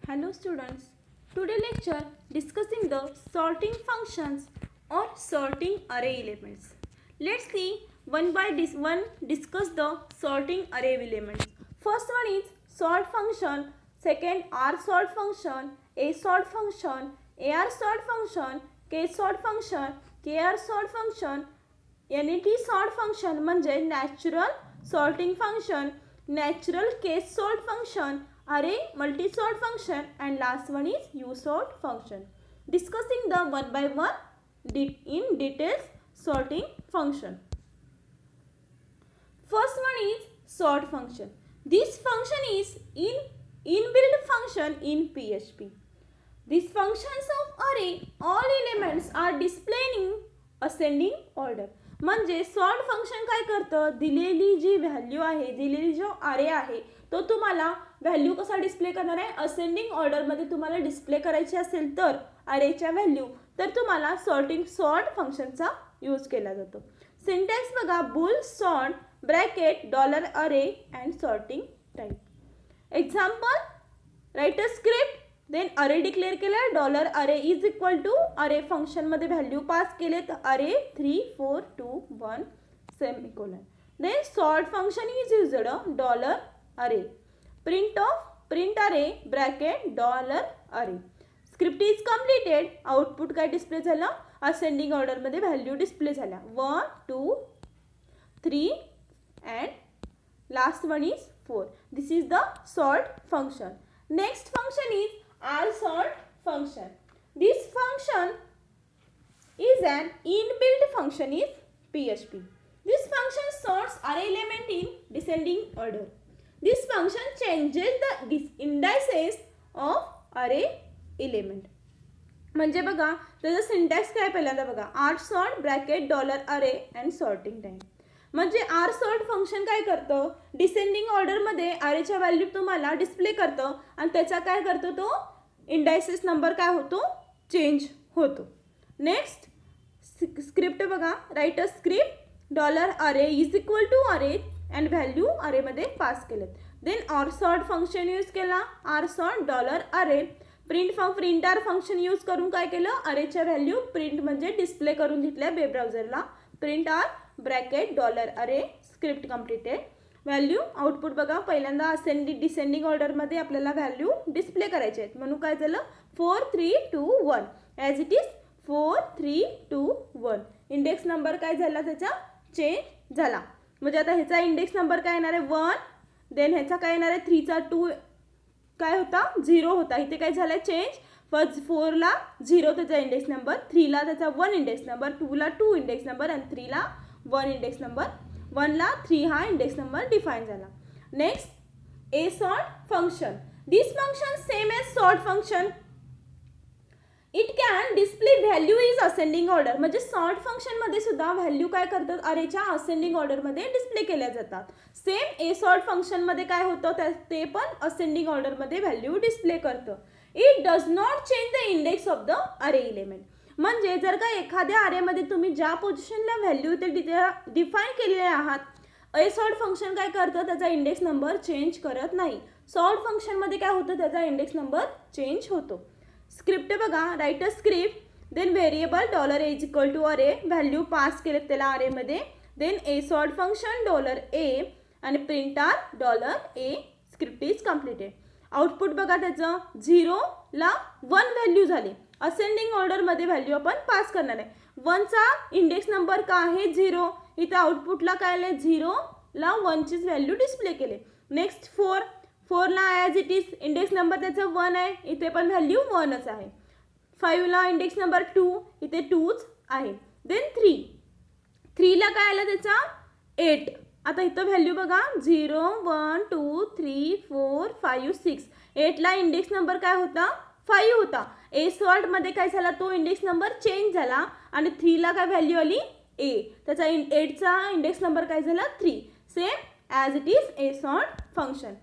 Hello students, today lecture discussing the sorting functions or sorting array elements. Let's see one by one discuss the sorting array elements. First one is sort function, second R sort function, A sort function, AR sort function, K sort function, KR sort function, NAT sort function म्हणजे natural sorting function, natural case sort function, array multi-sort function, and last one is U-sort function. Discussing the one by one in details sorting function. First one is sort function. This function is inbuilt function in PHP. These functions of array, all elements are displayed in ascending order. म्हणजे sort function काय करतं, दिलेली जी value आहे, दिलेली जो अरे आहे तो तुम्हाला व्हॅल्यू कसा डिस्प्ले करणार आहे, असेंडिंग ऑर्डरमध्ये तुम्हाला डिस्प्ले करायची असेल तर अरेच्या व्हॅल्यू, तर तुम्हाला सॉर्ट फंक्शनचा यूज केला जातो. सिंटॅक्स बघा, bool sort bracket dollar array and sorting type. Example, write a script, then array declare केला, dollar array is equal to array फंक्शनमध्ये व्हॅल्यू पास केले तर अरे 3 4 2 1 semicolon. Then sort function is used dollar array, print array bracket dollar array. Script is completed, output काय display झालं, ascending ऑर्डरमध्ये value display झाल्या 1 2 3 and last one is 4. This is the sort function. Next function is R sort function. This function is an inbuilt function in PHP. This function sorts array element in descending order. This function changes the indices of array element. म्हणजे बघा त्याचा syntax काय पहिल्यांदा बघा, R sort bracket dollar array and sorting time. म्हणजे R sort function काय करतं, descending ऑर्डरमध्ये अरेच्या व्हॅल्यू तुम्हाला डिस्प्ले करतं आणि त्याचा काय करतो तो इंडायसेस नंबर काय होतो, चेंज होतो. नेक्स्ट स्क्रिप्ट बघा, write a script dollar array is equal to array and value अरेमध्ये पास केलेत. Then R sort function use केला, R sort dollar array. Print R function use करून काय केलं, अरेच्या व्हॅल्यू प्रिंट म्हणजे डिस्प्ले करून घेतल्या वेब ब्राउझरला. Print R bracket dollar array, script completed. Value output बघा, पहिल्यांदा डिसेंडिंग ऑर्डरमध्ये आपल्याला व्हॅल्यू डिस्प्ले करायचे आहेत म्हणून काय झालं 4 3 2 1 as it is 4 3 2 1. Index number काय झाला, त्याचा चेंज झाला. म्हणजे आता ह्याचा इंडेक्स नंबर काय येणार आहे 1, देन ह्याचा काय येणार आहे 3चा 2 काय होता 0 होता, इथे काय झालं चेंज. फर्स्ट 4ला 0 त्याचा इंडेक्स नंबर, 3ला त्याचा 1 इंडेक्स नंबर, 2ला 2 इंडेक्स नंबर आणि 3ला 1 इंडेक्स नंबर, 1ला 3 हा इंडेक्स नंबर डिफाईन झाला. Next a sort function. This function same as sort function. It can display value is ascending order. म्हणजे सॉर्ट फंक्शनमध्ये सुद्धा व्हॅल्यू काय करतात, अरेच्या असेंडिंग ऑर्डरमध्ये डिस्प्ले केल्या जातात. सेम ए सॉर्ट फंक्शनमध्ये काय होतं, ते पण असेंडिंग ऑर्डरमध्ये व्हॅल्यू डिस्प्ले करतं. It does not change the index of the अरे एलिमेंट. म्हणजे जर का एखाद्या अरेमध्ये तुम्ही ज्या पोझिशनला व्हॅल्यू ते डिफाईन केलेले आहात, ए सॉर्ट फंक्शन काय करतं, त्याचा इंडेक्स नंबर चेंज करत नाही. सॉर्ट फंक्शनमध्ये काय होतं, त्याचा इंडेक्स नंबर चेंज होतो. स्क्रिप्ट बघा, write a script, then variable dollar A is equal to array, value pass केले त्याला अरेमध्ये. Then A sort function dollar A आणि print R dollar A. Script is completed. Output बघा त्याचं 0ला 1 value झाली. असेंडिंग ऑर्डरमध्ये व्हॅल्यू आपण पास करणार आहे. 1चा इंडेक्स नंबर का आहे 0, इथे आउटपुटला काय आले 0ला 1चीच व्हॅल्यू डिस्प्ले केले. नेक्स्ट 4ला as it is index number त्याचं 1 आहे, इथे पण व्हॅल्यू 1च आहे. 5ला इंडेक्स नंबर 2, इथे 2च आहे. देन 3ला काय आलं त्याचा 8. आता इथं व्हॅल्यू बघा 0 1 2 3 4 5 6. 8ला इंडेक्स नंबर काय होता 5 होता. ए सॉर्टमध्ये काय झाला, तो इंडेक्स नंबर चेंज झाला आणि 3ला काय व्हॅल्यू आली ए, त्याचा 8चा इंडेक्स नंबर काय झाला 3. Same as it is A sort function.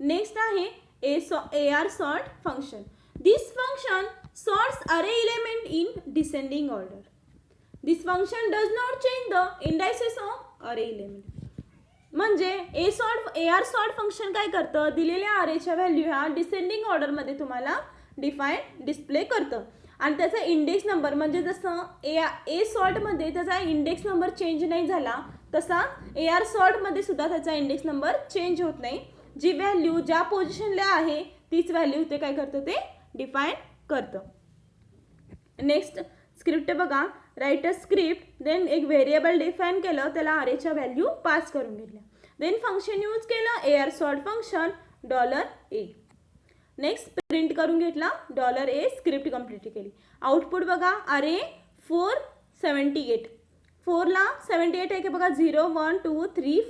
Next आहे A R sort function. This function sorts array element in descending order. This function does not change the indices of array element. म्हणजे AR sort function काय करतं, दिलेल्या अरेच्या value ह्या descending ऑर्डरमध्ये तुम्हाला display करतं आणि त्याचा इंडेक्स नंबर म्हणजे जसं ए सॉर्टमध्ये त्याचा इंडेक्स नंबर चेंज नाही झाला तसा AR सॉर्टमध्ये सुद्धा त्याचा इंडेक्स नंबर चेंज होत नाही. जी व्हॅल्यू ज्या पोझिशनला आहे तीच व्हॅल्यू ते काय करतं, ते डिफाईन करतं. नेक्स्ट स्क्रिप्ट बघा, राईट अ स्क्रिप्ट, देन एक व्हेरिएबल डिफाईन केलं, त्याला अरेच्या व्हॅल्यू पास करून घेतल्या, देन फंक्शन यूज केलं AR sort function $a. Next print करून घेतला $a, स्क्रिप्ट कंप्लीट केली. आउटपुट बघा, अरे 478, 4ला 78 आहे की बघा, 0 1 2 3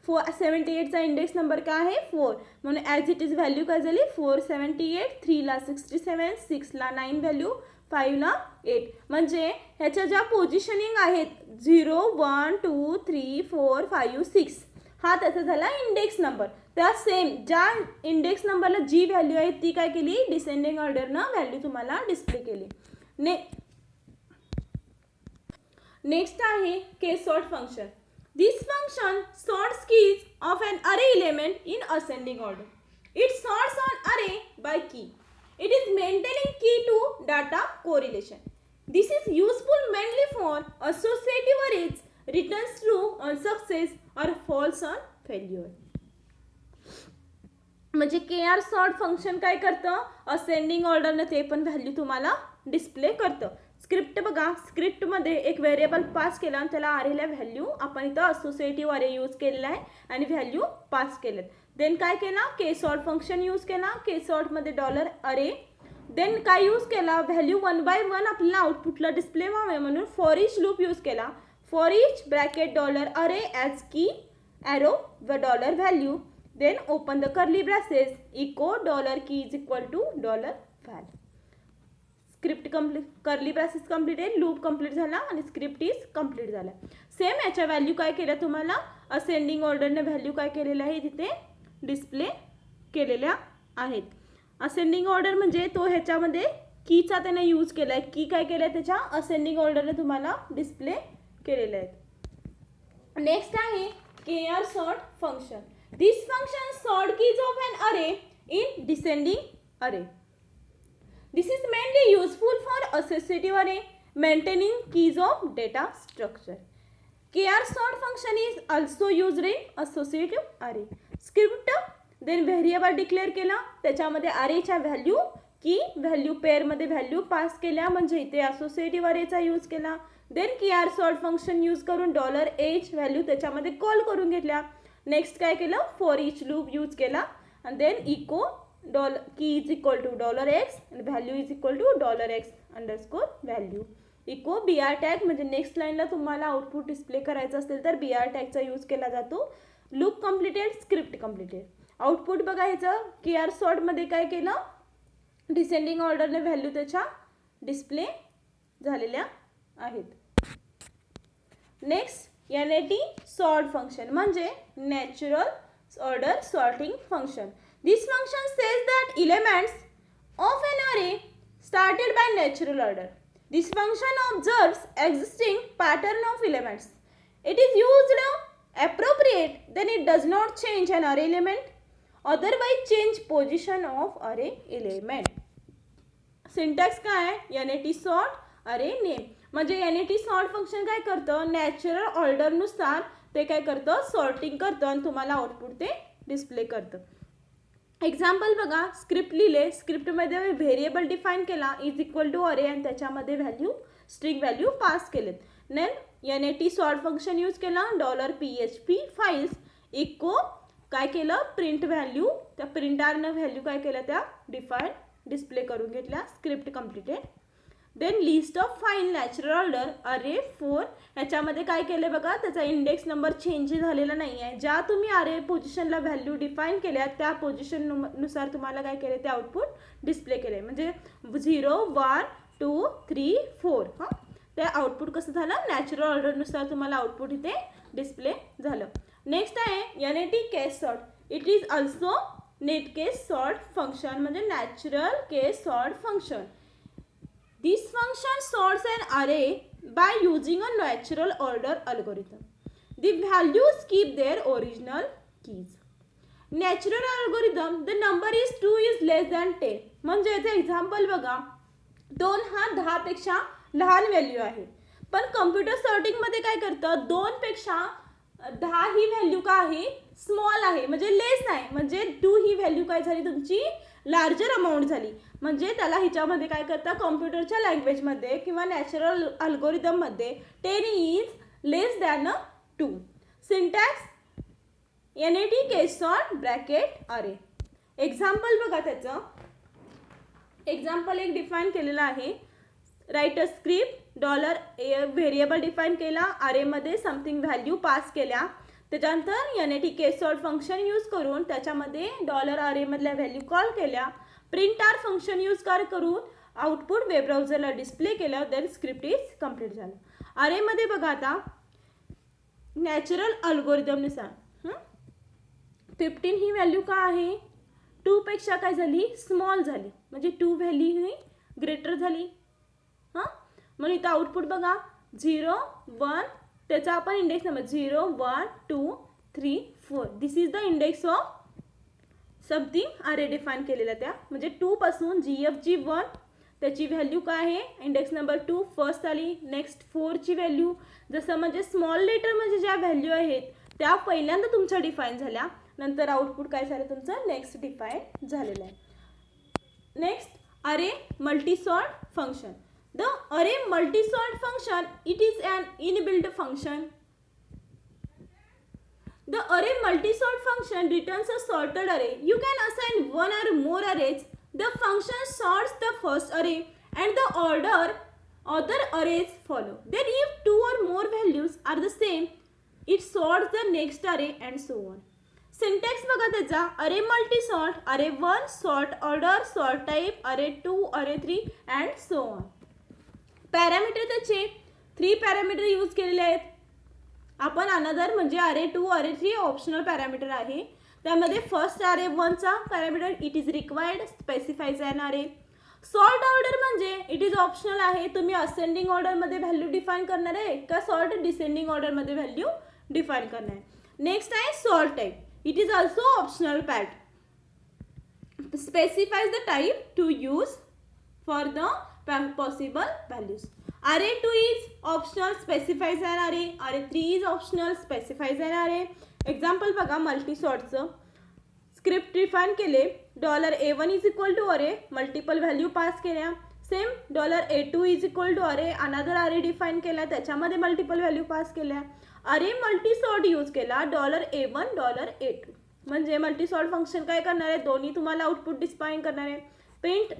4 78चा इंडेक्स नंबर काय आहे 4, म्हणून ॲज इट इज व्हॅल्यू काय झाली 478, 3ला 67, 6ला 9 व्हॅल्यू, 5ला 8. म्हणजे ह्याच्या ज्या पोझिशनिंग आहेत 0 1 2 3 4 5 6 हा त्याचा झाला इंडेक्स नंबर. त्या सेम ज्या इंडेक्स नंबरला जी व्हॅल्यू आहे ती काय केली, डिसेंडिंग ऑर्डरनं व्हॅल्यू तुम्हाला डिस्प्ले केली. नेक्स्ट आहे K sort function. This function sorts keys of an array element in ascending order. It sorts on array by key. It is maintaining key to data correlation. This is useful mainly for associative arrays, returns true on success or false on failure. म्हणजे KR sort function काय करतं, ascending ऑर्डरनं ते पण value तुम्हाला display करतं. Script बघा, स्क्रिप्टमध्ये एक variable pass केला आणि त्याला अरेला व्हॅल्यू आपण इथं असोसिएटिव्ह अरे यूज केलेला आहे आणि व्हॅल्यू पास केलेत. देन काय केला, के सॉर्ट फंक्शन यूज केला, के सॉर्टमध्ये $अरे, देन काय यूज केला, व्हॅल्यू 1 by 1 आपल्याला आउटपुटला डिस्प्ले व्हावे म्हणून फॉर इच लूप यूज केला. For each bracket $array as key arrow व $value, then open the curly braces, echo $key is equal to $val. Script complete, curly braces completed, loop complete झाला आणि script is complete झाला. Same याच्या value काय केल्या तुम्हाला ascending ऑर्डरने value काय केलेल्या आहे तिथे डिस्प्ले केलेल्या आहेत. असेंडिंग ऑर्डर म्हणजे तो ह्याच्यामध्ये कीचा त्याने यूज केला आहे, की काय केलं आहे त्याच्या असेंडिंग ऑर्डरने तुम्हाला डिस्प्ले केलेले आहेत. नेक्स्ट आहे KR sort function. This function sort keys of an array in descending array. This is mainly useful for associative array, maintaining keys of data structure. KR sort function is also used in associative array. Script, then variable declare केला, त्याच्यामध्ये अरेच्या value key value पेअरमध्ये value pass केल्या म्हणजे इथे associative अरेचा use केला. Then KR sort function use करून $h व्हॅल्यू त्याच्यामध्ये कॉल करून घेतल्या. नेक्स्ट काय केलं, फॉर इच लूप यूज केला आणि then echo key is equal to $x आणि value is equal to $x underscore value. Echo BR tag म्हणजे नेक्स्ट लाईनला तुम्हाला आउटपुट डिस्प्ले करायचं असेल तर BR टॅगचा यूज केला जातो. Loop completed, script completed. Output बघा ह्याचं KR सॉर्टमध्ये काय केलं, डिसेंडिंग ऑर्डरने व्हॅल्यू त्याच्या डिस्प्ले झालेल्या आहेत. नेक्स्ट NAT सॉर्ट फंक्शन म्हणजे natural order sorting function. This function says that elements of an array started by natural order. This function observes existing pattern of elements. It is used appropriate, then it does not change an array element, otherwise change position of array element. Syntax काय आहे, NAT sort array name. म्हणजे NAT sort function काय करतं, natural ऑर्डरनुसार ते काय करतं, sorting करतं आणि तुम्हाला आउटपुट ते डिस्प्ले करतं. एक्झाम्पल बघा, स्क्रिप्ट लिहिले, स्क्रिप्टमध्ये व्हेरिएबल डिफाईन केला इज इक्वल टू अरे आणि त्याच्यामध्ये व्हॅल्यू स्ट्रिंग व्हॅल्यू पास केलेत. Then NAT sort function use केला, $PHP फाइल्स इको काय केलं, प्रिंट व्हॅल्यू, त्या प्रिंटरनं व्हॅल्यू काय केल्या त्या डिफाईन डिस्प्ले करून घेतल्या. Script completed. Then list of file natural order array 4 ह्याच्यामध्ये काय केलं बघा, त्याचा इंडेक्स नंबर चेंज झालेला नाही आहे. ज्या तुम्ही अरे पोझिशनला व्हॅल्यू डिफाईन केल्या त्या पोझिशननुसार तुम्हाला काय केले ते आउटपुट डिस्प्ले केले. म्हणजे 0 1 2 3 4 हां, ते आउटपुट कसं झालं, नॅचरल ऑर्डरनुसार तुम्हाला आउटपुट इथे डिस्प्ले झालं. नेक्स्ट आहे NAT case sort. It is also nat case sort function म्हणजे natural case sort function. This function sorts an array by using a natural order algorithm. The values keep their original keys. Natural algorithm, the number is 2 is less than 10. म्हणजे याचं example बघा, 2 हा 10 पेक्षा लहान value आहे. पण computer सॉर्टिंगमध्ये काय करतं, 2 पेक्षा 10 ही व्हॅल्यू का आहे, स्मॉल आहे, म्हणजे लेस आहे. म्हणजे 2 ही व्हॅल्यू काय झाली तुमची, लार्जर अमाऊंट झाली. म्हणजे त्याला ह्याच्यामध्ये काय करता, कॉम्प्युटरच्या लँग्वेजमध्ये किंवा नॅचरल अल्गोरिदममध्ये 10 is less than 2. Syntax NAT case sort bracket अरे. एक्झाम्पल बघा, त्याचं एक्झाम्पल एक डिफाईन केलेलं आहे. Right a script, variable define केला, अरेमध्ये समथिंग व्हॅल्यू पास केल्या, त्याच्यानंतर NAT case sort function use करून त्याच्यामध्ये $अरेमधल्या व्हॅल्यू कॉल केल्या, प्रिंट आर फंक्शन यूज करून आउटपुट वेब ब्राउझरला डिस्प्ले केलं, देन स्क्रिप्ट इज कंप्लीट झालं. अरेमध्ये बघा आता नॅचरल अल्गोरिदमनुसार 15 ही व्हॅल्यू का आहे, 2 पेक्षा काय झाली, स्मॉल झाली, म्हणजे 2 व्हॅल्यू ही ग्रेटर झाली. म्हणून इथं आउटपुट बघा 0 1, त्याचा आपण index number 0 1 2 3 4. This is the index of something अरे डिफाईन केलेला त्या. म्हणजे 2 पासून GFG1 त्याची व्हॅल्यू काय आहे, इंडेक्स नंबर 2 फर्स्ट आली. नेक्स्ट 4 ची व्हॅल्यू, जसं म्हणजे स्मॉल लेटर म्हणजे ज्या व्हॅल्यू आहेत त्या पहिल्यांदा तुमच्या डिफाईन झाल्या, नंतर आउटपुट काय झालं तुमचं नेक्स्ट डिफाईन झालेलं आहे. नेक्स्ट अरे मल्टीसॉर्ट function. The array multisort function, it is an inbuilt function. The array multisort function returns a sorted array. You can assign one or more arrays. The function sorts the first array and the other arrays follow. Then if 2 or more values are the same, it sorts the next array and so on. Syntax बघा त्याचा, array multisort, array 1, sort order, sort type, array 2, array 3 and so on. Parameter त्याचे 3 parameter use केलेले आहेत आपण. Another म्हणजे अरे 2 अरे 3 optional parameter आहे. त्यामध्ये फर्स्ट अरे 1चा parameter it is required specifies an array. Sort order म्हणजे इट इज ऑप्शनल आहे, तुम्ही असेंडिंग ऑर्डरमध्ये व्हॅल्यू डिफाईन करणार आहे का सॉर्ट डिसेंडिंग ऑर्डरमध्ये व्हॅल्यू डिफाईन करणार आहे. नेक्स्ट आहे sort type, it is also optional part, specifies the type to use for the possible values. Array 2 is optional, specifies an array. Array 3 is optional, specifies an array. Example बघा मल्टीसॉर्टचं. Script define केले, $A1 is equal to array, multiple value pass केल्या. Same $A2 is equal to array, another array define केला, त्याच्यामध्ये multiple value pass केल्या. अरे मल्टीसॉर्ट use केला, $A1 $A2. म्हणजे मल्टीसॉर्ट function काय करणार आहे, दोन्ही तुम्हाला आउटपुट डिस्पाईन करणार आहे. Print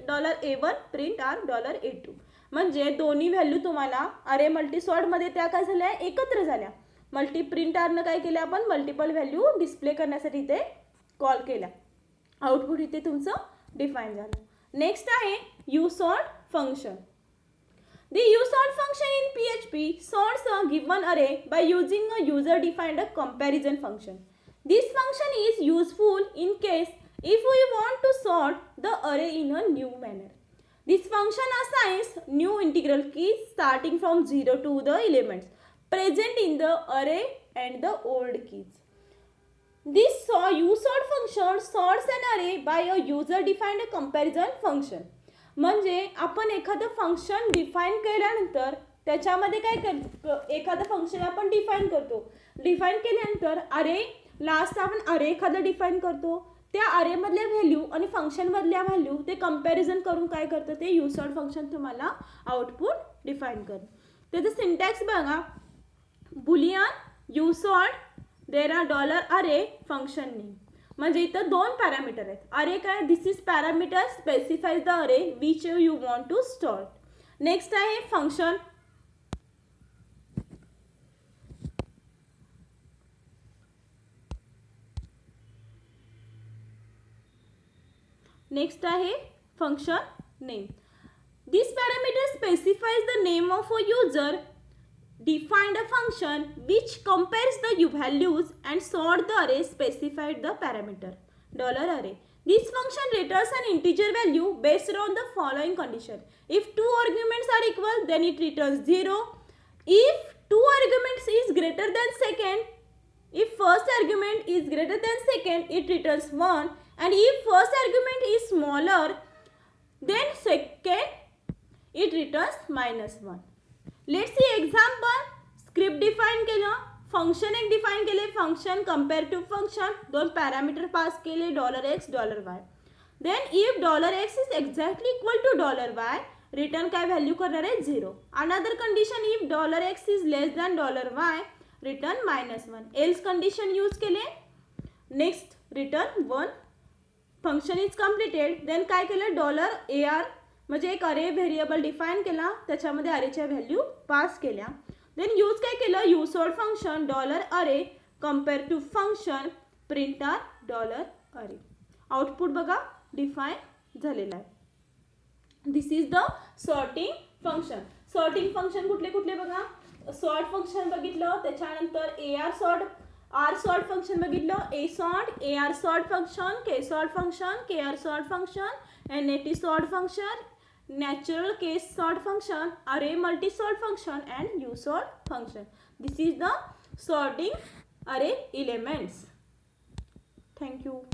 $A1 print r $A2. म्हणजे दोन्ही व्हॅल्यू तुम्हाला अरे मल्टीसॉर्टमध्ये त्या काय झाल्या, एकत्र झाल्या. मल्टी प्रिंट आरनं काय केलं, आपण मल्टिपल व्हॅल्यू डिस्प्ले करण्यासाठी इथे कॉल केला, आउटपुट इथे तुमचं डिफाईन झालं. नेक्स्ट आहे यूसॉर्ट function. The usort function in PHP sorts a given array by using a user defined comparison function. This function is useful in case if we want to sort the array in a new manner. This function assigns new integral keys starting from 0 to the elements present in the array and the old keys. This usort function sorts an array by a user defined comparison function. म्हणजे आपण एखादं function define केल्यानंतर त्याच्यामध्ये काय करतो, एखादं function आपण define करतो, डिफाईन केल्यानंतर अरे लास्ट आपण अरे एखादं डिफाईन करतो, त्या अरेमधल्या व्हॅल्यू आणि फंक्शनमधल्या व्हॅल्यू ते कंपॅरिझन करून काय करतं, ते यूसॉर्ट फंक्शन तुम्हाला आउटपुट डिफाईन करतं. त्याचं सिंटॅक्स बघा, boolean usort there are $array function name. म्हणजे इथं 2 पॅरामीटर आहेत. अरे काय, this is parameter specifies the array which you want to store. Next आहे फंक्शन. नेक्स्ट आहे function name. This parameter specifies the name of a user defined a function which compares the values and sort the array specified the parameter $array. This function returns an integer value based on the following condition. If 2 arguments are equal, then it returns 0. If two arguments is greater than second, if first argument is greater than second, it returns 1, and if first argument is smaller then second, it returns -1. Let's see example. Script define केलं, function एक define केले, function comparative function, दोन parameter pass केले $x $y. Then if $x is exactly equal to $y, return काय value करणार आहे 0. Another condition if $x is less than $y, return -1. Else condition use केले, next return 1. Function is completed. Then काय केलं, $AR म्हणजे एक अरे variable define केला, त्याच्यामध्ये अरेच्या व्हॅल्यू पास केल्या. देन यूज काय केलं, usort function $array comparative function print $array. Output बघा डिफाइन झालेला आहे. This is the sorting function. Sorting function कुठले कुठले बघा, सॉर्ट फंक्शन बघितलं, त्याच्यानंतर AR sort, R sort function बघितलं, A sort, AR sort function, K sort function, KR sort function, NAT sort function, natural case sort function, array multi sort function, and U sort function. This is the sorting array elements. Thank you.